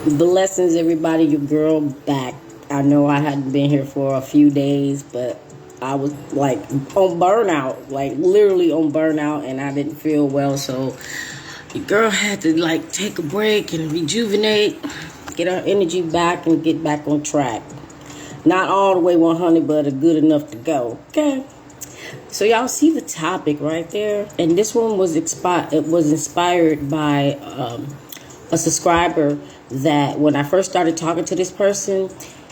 Blessings, everybody. Your girl back. I know I hadn't been here for a few days, but I was like on burnout, like literally on burnout, and I didn't feel well. So your girl had to like take a break and rejuvenate, get her energy back, and get back on track. Not all the way 100, but a good enough to go. Okay. So y'all see the topic right there, and this one was It was inspired by a subscriber that when I first started talking to this person,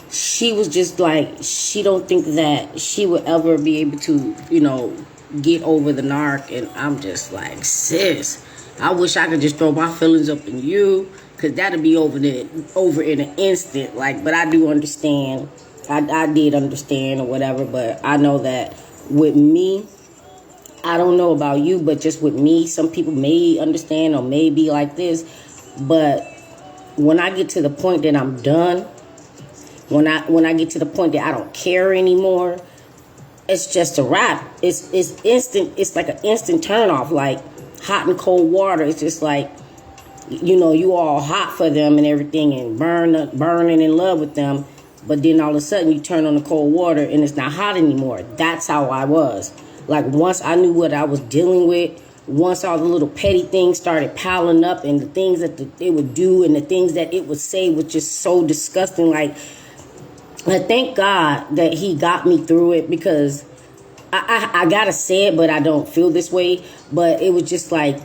she was just like she don't think that she would ever be able to, get over the narc, and I'm just like, sis, I wish I could just throw my feelings up in you, cause that'd be over in an instant. Like, but I do understand. I did understand or whatever, but I know that with me, I don't know about you, but just with me, some people may understand or may be like this. But when I get to the point that I'm done, when I get to the point that I don't care anymore, it's just a wrap. It's instant. It's like an instant turn off, like hot and cold water. It's just like, you all hot for them and everything and burning in love with them. But then all of a sudden you turn on the cold water and it's not hot anymore. That's how I was. Like, once I knew what I was dealing with, once all the little petty things started piling up, and the things that it would do and the things that it would say was just so disgusting. Like, I thank God that he got me through it, because I gotta say it, but I don't feel this way. But it was just like,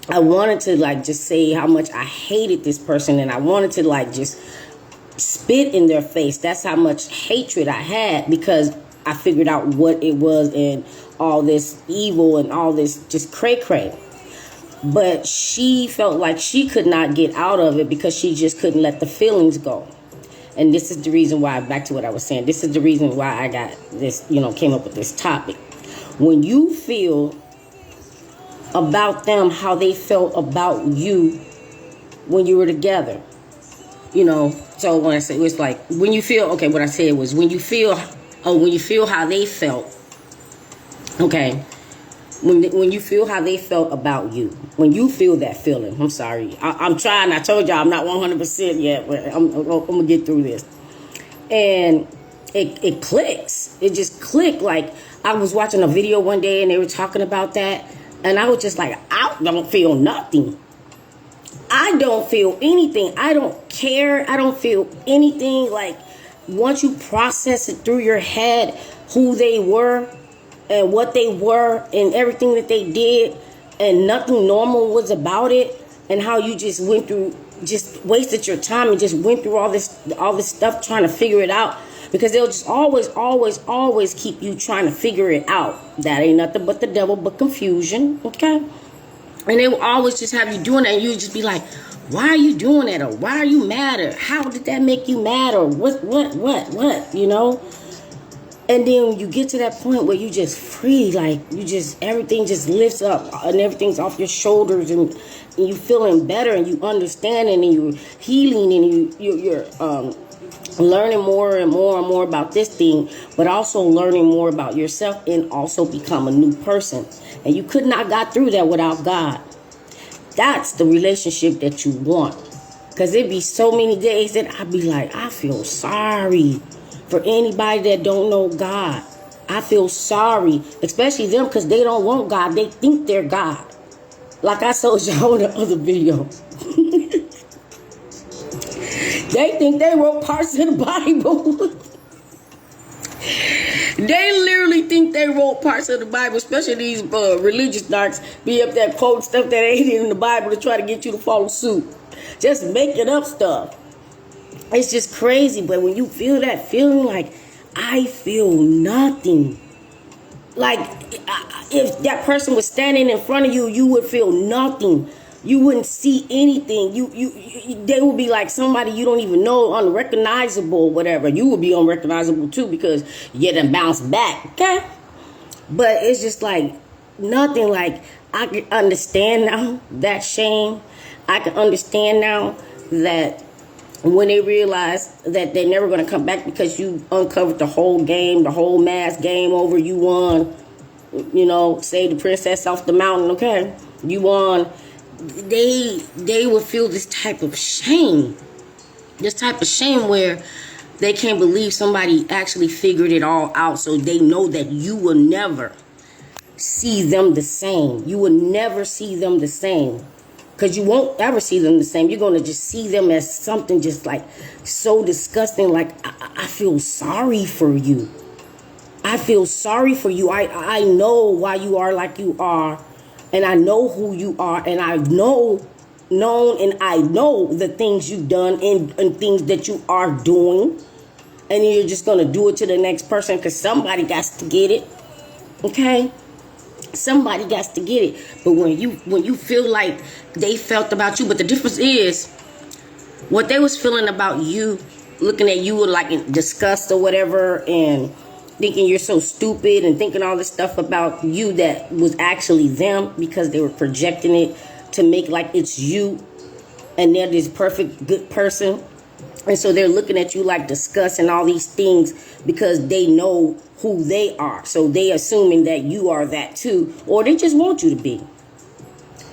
I wanted to like just say how much I hated this person, and I wanted to like just spit in their face. That's how much hatred I had, because I figured out what it was and all this evil and all this just cray cray. But she felt like she could not get out of it because she just couldn't let the feelings go. And this is the reason why, back to what I was saying, this is the reason why I got this, came up with this topic. When you feel about them how they felt about you when you were together, so when I say, it was like, when you feel, okay, what I said was when you feel how they felt, okay, when you feel how they felt about you, when you feel that feeling, I'm sorry, I'm trying, I told y'all I'm not 100% yet, but I'm gonna get through this. And it clicks, it just clicked. Like, I was watching a video one day and they were talking about that, and I was just like, I don't feel nothing. I don't feel anything. I don't care. I don't feel anything. Like, once you process it through your head, who they were and what they were and everything that they did, and nothing normal was about it, and how you just went through, just wasted your time and just went through all this stuff trying to figure it out, because they'll just always keep you trying to figure it out. That ain't nothing but the devil, but confusion, okay? And they will always just have you doing that, and you just be like, why are you doing that? Or why are you mad? Or how did that make you mad? Or what? And then when you get to that point where you just free, like, everything just lifts up and everything's off your shoulders, and you feeling better, and you understanding, and you're healing, and you're learning more and more and more about this thing, but also learning more about yourself, and also become a new person. And you could not got through that without God. That's the relationship that you want. Because it'd be so many days that I'd be like, I feel sorry for anybody that don't know God. I feel sorry, especially them, because they don't want God. They think they're God. Like I told y'all in the other video. They think they wrote parts of the Bible. They literally think they wrote parts of the Bible, especially these religious narcs be up there quoting stuff that ain't in the Bible to try to get you to follow suit. Just making up stuff. It's just crazy. But when you feel that feeling, like, I feel nothing. Like, if that person was standing in front of you, you would feel nothing. You wouldn't see anything. They would be like somebody you don't even know, unrecognizable, whatever. You would be unrecognizable too, because you done bounced back, okay? But it's just like nothing. Like, I can understand now that shame. I can understand now that when they realize that they're never going to come back because you uncovered the whole game, the whole mass game over, you won. Save the princess off the mountain, okay? You won. They would feel this type of shame. This type of shame where they can't believe somebody actually figured it all out, so they know that you will never see them the same. You will never see them the same. Because you won't ever see them the same. You're going to just see them as something just like so disgusting. Like, I feel sorry for you. I feel sorry for you. I know why you are like you are. And I know who you are. And I know the things you've done and things that you are doing. And you're just going to do it to the next person because somebody got to get it. Okay? Somebody got to get it. But when you feel like they felt about you, but the difference is what they was feeling about you, looking at you like in disgust or whatever, and thinking you're so stupid and thinking all this stuff about you that was actually them because they were projecting it to make like it's you and they're this perfect good person. And so they're looking at you like disgust and all these things because they know who they are. So they assuming that you are that too, or they just want you to be.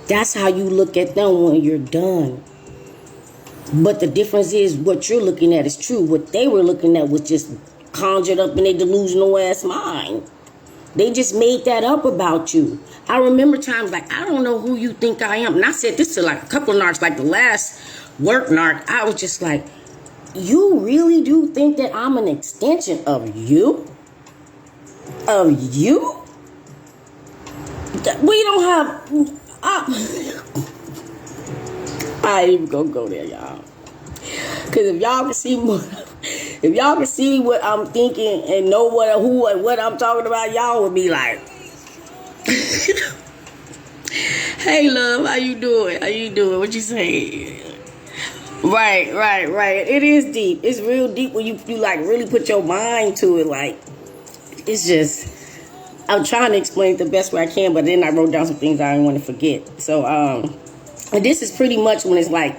That's how you look at them when you're done. But the difference is what you're looking at is true. What they were looking at was just conjured up in their delusional ass mind. They just made that up about you. I remember times like, I don't know who you think I am. And I said this to like a couple of narcs, like the last work narc. I was just like, you really do think that I'm an extension of you? Of you? We don't have... I ain't even gonna go there, y'all. Because if y'all can see what I'm thinking and know who and what I'm talking about, y'all would be like, hey, love, how you doing? How you doing? What you say? Right. It is deep. It's real deep when you like really put your mind to it. Like, it's just, I'm trying to explain it the best way I can, but then I wrote down some things I didn't want to forget. So, and this is pretty much when it's like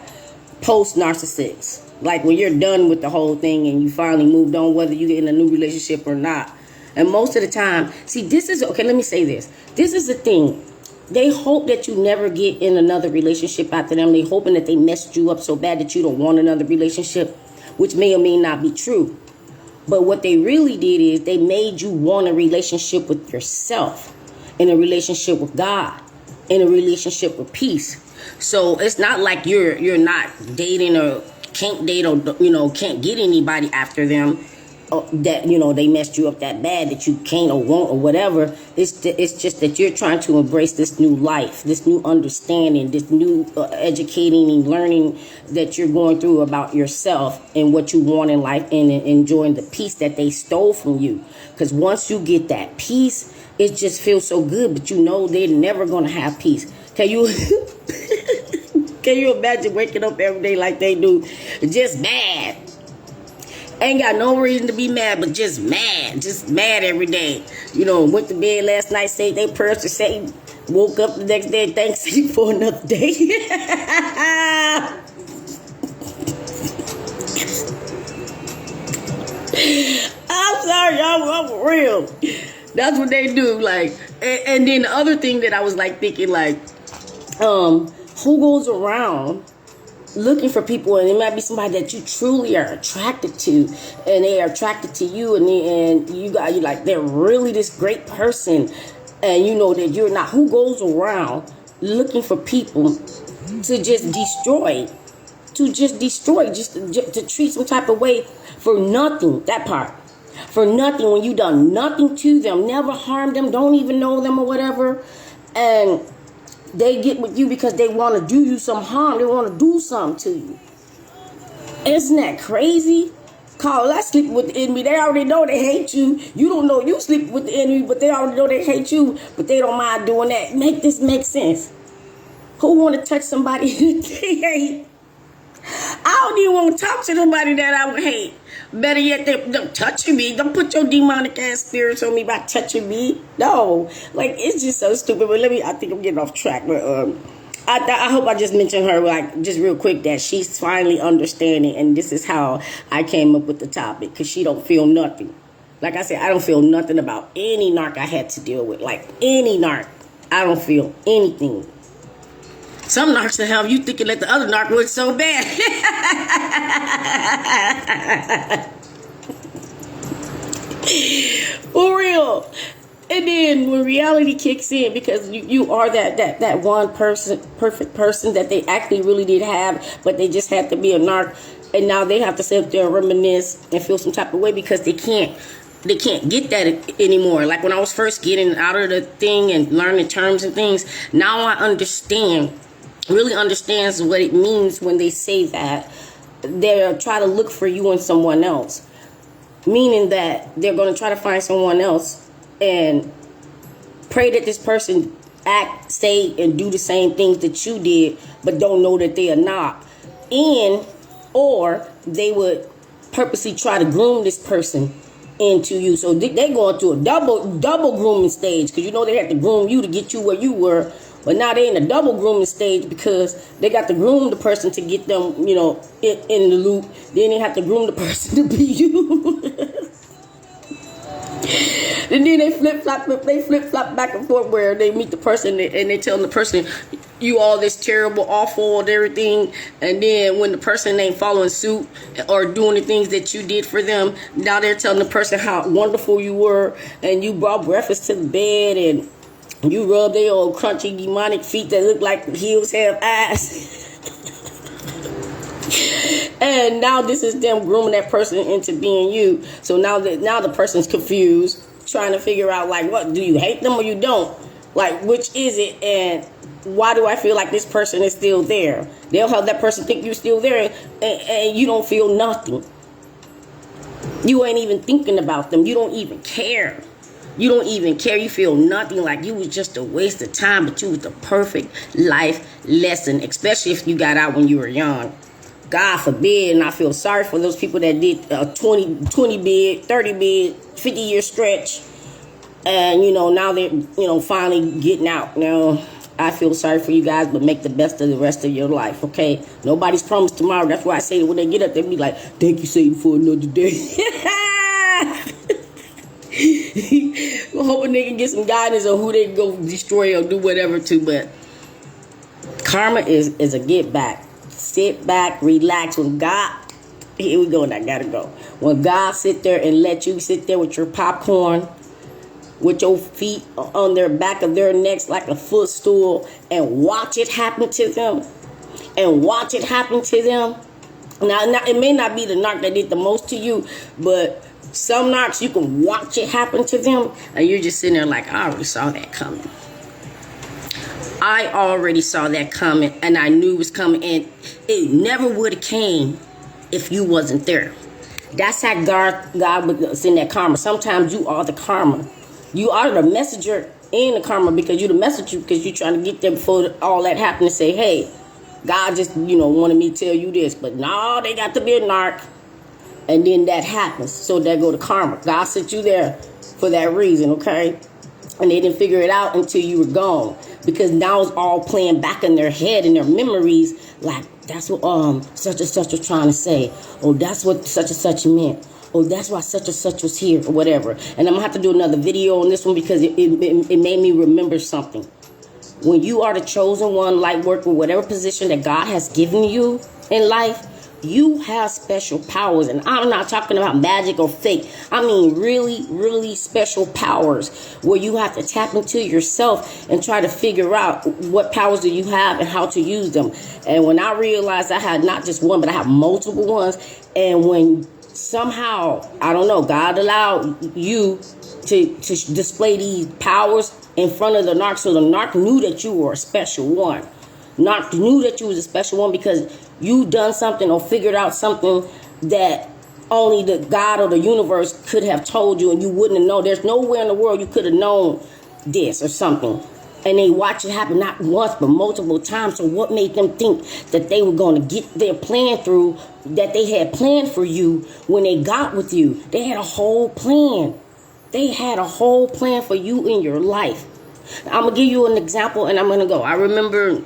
post-narcissist. Like when you're done with the whole thing and you finally moved on, whether you get in a new relationship or not. And most of the time, see, this is, okay, let me say this. This is the thing. They hope that you never get in another relationship after them. They hoping that they messed you up so bad that you don't want another relationship, which may or may not be true. But what they really did is they made you want a relationship with yourself, in a relationship with God, in a relationship with peace. So it's not like you're not dating or can't date or can't get anybody after them. That they messed you up that bad that you can't or won't or whatever. It's just that you're trying to embrace this new life, this new understanding, this new educating and learning that you're going through about yourself and what you want in life, and enjoying the peace that they stole from you. Because once you get that peace, it just feels so good, but they're never going to have peace. Can you can you imagine waking up every day like they do, just mad? Ain't got no reason to be mad, but just mad every day. Went to bed last night, said they prayers to Satan, woke up the next day, thanks Satan for another day. I'm sorry, I'm for real. That's what they do. Like, and then the other thing that I was like thinking, like, who goes around looking for people, and it might be somebody that you truly are attracted to, and they are attracted to you, and you like they're really this great person, and you know that you're not. Who goes around looking for people to just destroy, just to treat some type of way for nothing? That part. For nothing, when you done nothing to them, never harmed them, don't even know them or whatever, and they get with you because they want to do you some harm. They want to do something to you. Isn't that crazy? Call that sleep with the enemy. They already know they hate you. You don't know you sleep with the enemy, but they already know they hate you, but they don't mind doing that. Make this make sense. Who want to touch somebody they hate? I don't even want to talk to somebody that I would hate. Better yet, they're touching me. Don't put your demonic ass spirits on me by touching me. No, like, it's just so stupid. But I think I'm getting off track. But I hope I just mentioned her, like, just real quick, that she's finally understanding, and this is how I came up with the topic, because she don't feel nothing. Like I said, I don't feel nothing about any narc I had to deal with. Like, any narc, I don't feel anything. Some narcs that have you thinking that the other narc was so bad. For real. And then when reality kicks in, because you are that one person, perfect person that they actually really did have, but they just had to be a narc, and now they have to sit there and reminisce and feel some type of way because they can't get that anymore. Like when I was first getting out of the thing and learning terms and things, now I understand, really understands what it means when they say that they're trying to look for you in someone else, meaning that they're going to try to find someone else and pray that this person act, say, and do the same things that you did, but don't know that they are not. And or they would purposely try to groom this person into you. So they going through a double grooming stage, because you know they had to groom you to get you where you were, but now they in a double grooming stage because they got to groom the person to get them, you know, in the loop. Then they have to groom the person to be you. And then they flip flop back and forth where they meet the person and they tell the person you all this terrible, awful, and everything. And then when the person ain't following suit or doing the things that you did for them, now they're telling the person how wonderful you were and you brought breakfast to the bed and you rubbed their old crunchy demonic feet that look like heels have ass. And now this is them grooming that person into being you. So now the person's confused, trying to figure out, like, what, do you hate them or you don't? Like, which is it? And why do I feel like this person is still there? They'll have that person think you're still there and you don't feel nothing. You ain't even thinking about them. You don't even care. You don't even care. You feel nothing, like you was just a waste of time, but you was the perfect life lesson, especially if you got out when you were young. God forbid, and I feel sorry for those people that did a 20 bid, 30 bid, 50-year stretch. And, you know, now they're, you know, finally getting out. Now, I feel sorry for you guys, but make the best of the rest of your life, okay? Nobody's promised tomorrow. That's why I say that when they get up, they be like, thank you, Satan, for another day. Hoping they can get some guidance on who they can go destroy or do whatever to, but karma is a get back. Sit back, relax. When God, here we go, and I gotta go. When God sit there and let you sit there with your popcorn, with your feet on their back of their necks like a footstool, and watch it happen to them, Now, it may not be the narc that did the most to you, but some narcs, you can watch it happen to them, and you're just sitting there like, I already saw that coming. I already saw that coming, and I knew it was coming, and it never would have came if you wasn't there. That's how God would send that karma. Sometimes you are the karma. You are the messenger in the karma, because you're the messenger, because you're trying to get there before all that happened and say, hey, God just, you know, wanted me to tell you this. But no, they got to be a narc. And then that happens. So there go the karma. God sent you there for that reason, okay? And they didn't figure it out until you were gone. Because now it's all playing back in their head and their memories. Like, that's what such and such was trying to say. Oh, that's what such and such meant. Oh, that's why such and such was here, or whatever. And I'm going to have to do another video on this one, because it made me remember something. When you are the chosen one, light worker, whatever position that God has given you in life, you have special powers. And I'm not talking about magic or fake. I mean really, really special powers, where you have to tap into yourself and try to figure out what powers do you have and how to use them. And when I realized I had not just one, but I have multiple ones, and when somehow, I don't know, God allowed you to display these powers in front of the narc, so the narc knew that you were a special one. Narc knew that you was a special one because you done something or figured out something that only the God or the universe could have told you, and you wouldn't have known. There's nowhere in the world you could have known this or something. And they watch it happen not once but multiple times. So what made them think that they were going to get their plan through, that they had planned for you when they got with you? They had a whole plan. They had a whole plan for you in your life. I'm going to give you an example, and I'm going to go. I remember,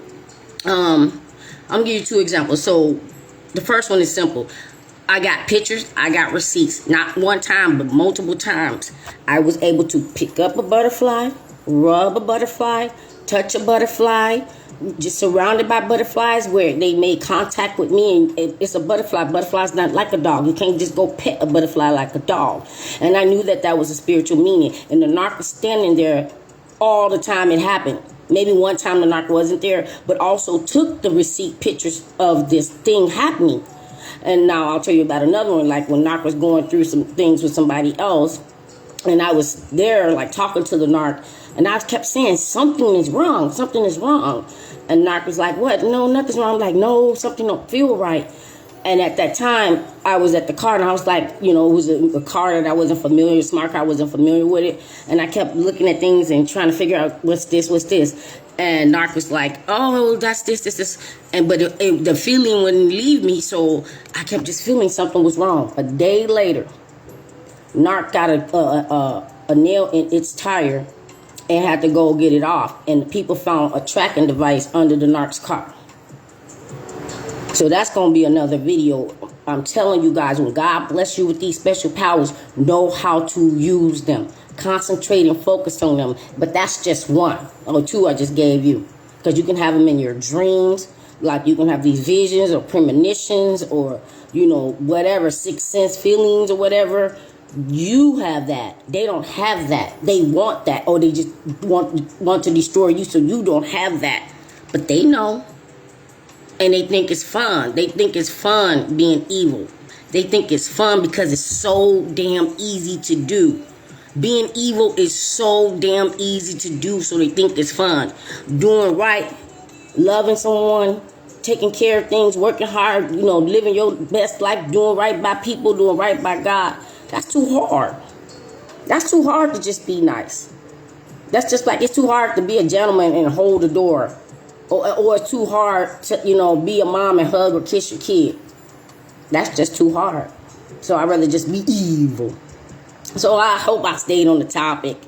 I'm going to give you two examples. So the first one is simple. I got pictures. I got receipts. Not one time, but multiple times. I was able to pick up a butterfly, rub a butterfly, touch a butterfly, just surrounded by butterflies, where they made contact with me, and it's a butterfly. Butterfly's not like a dog. You can't just go pet a butterfly like a dog. And I knew that was a spiritual meaning. And the narc was standing there all the time it happened. Maybe one time the narc wasn't there, but also took the receipt pictures of this thing happening. And now I'll tell you about another one, like when narc was going through some things with somebody else, and I was there, like, talking to the narc, and I kept saying, something is wrong, something is wrong. And narc was like, what? No, nothing's wrong. I'm like, no, something don't feel right. And at that time, I was at the car, and I was like, it was a car that I wasn't familiar, smart car, I wasn't familiar with it. And I kept looking at things and trying to figure out, what's this? And narc was like, oh, that's this. But the feeling wouldn't leave me, so I kept just feeling something was wrong. A day later, narc got a nail in its tire and had to go get it off. And the people found a tracking device under the narc's car. So that's going to be another video. I'm telling you guys, when God bless you with these special powers, know how to use them. Concentrate and focus on them. But that's just one or two I just gave you. Because you can have them in your dreams. Like you can have these visions or premonitions or, whatever, sixth sense feelings or whatever. You have that. They don't have that. They want that. Or they just want to destroy you, so you don't have that. But they know. And they think it's fun. They think it's fun being evil. They think it's fun because it's so damn easy to do. Being evil is so damn easy to do, so they think it's fun. Doing right, loving someone, taking care of things, working hard, living your best life, doing right by people, doing right by God. That's too hard. That's too hard to just be nice. That's just like it's too hard to be a gentleman and hold the door. Or it's too hard to, be a mom and hug or kiss your kid. That's just too hard. So I'd rather just be evil. So I hope I stayed on the topic.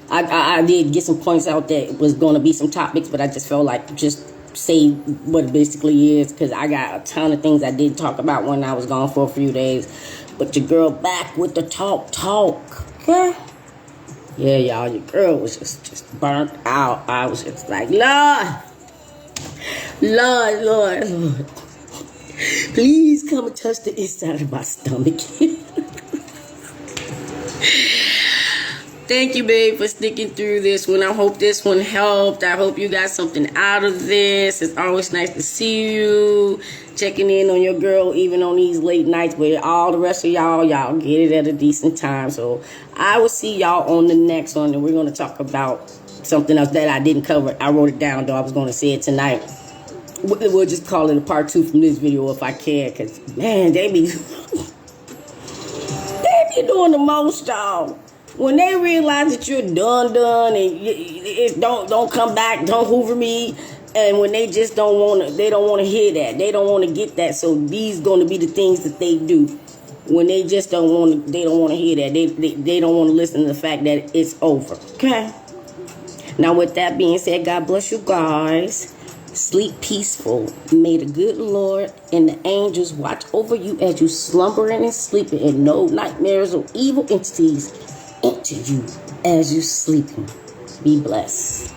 I did get some points out that it was going to be some topics, but I just felt like just say what it basically is, because I got a ton of things I did talk about when I was gone for a few days. But your girl back with the talk. Okay? Yeah, y'all, your girl was just burnt out. I was just like, Lord, please come and touch the inside of my stomach. Thank you, babe, for sticking through this one. I hope this one helped. I hope you got something out of this. It's always nice to see you. Checking in on your girl, even on these late nights where all the rest of y'all get it at a decent time. So I will see y'all on the next one, and we're going to talk about something else that I didn't cover. I wrote it down, though. I was going to say it tonight. We'll just call it a part 2 from this video if I can, because, man, they be doing the most, y'all. When they realize that you're done, and don't come back, don't hoover me, and when they just don't want to hear that, they don't want to get that. So these going to be the things that they do when they just don't want to hear that. They don't want to listen to the fact that it's over. Okay. Now, with that being said, God bless you guys. Sleep peaceful. May the good Lord and the angels watch over you as you slumbering and sleeping, and no nightmares or evil entities enter you as you sleeping. Be blessed.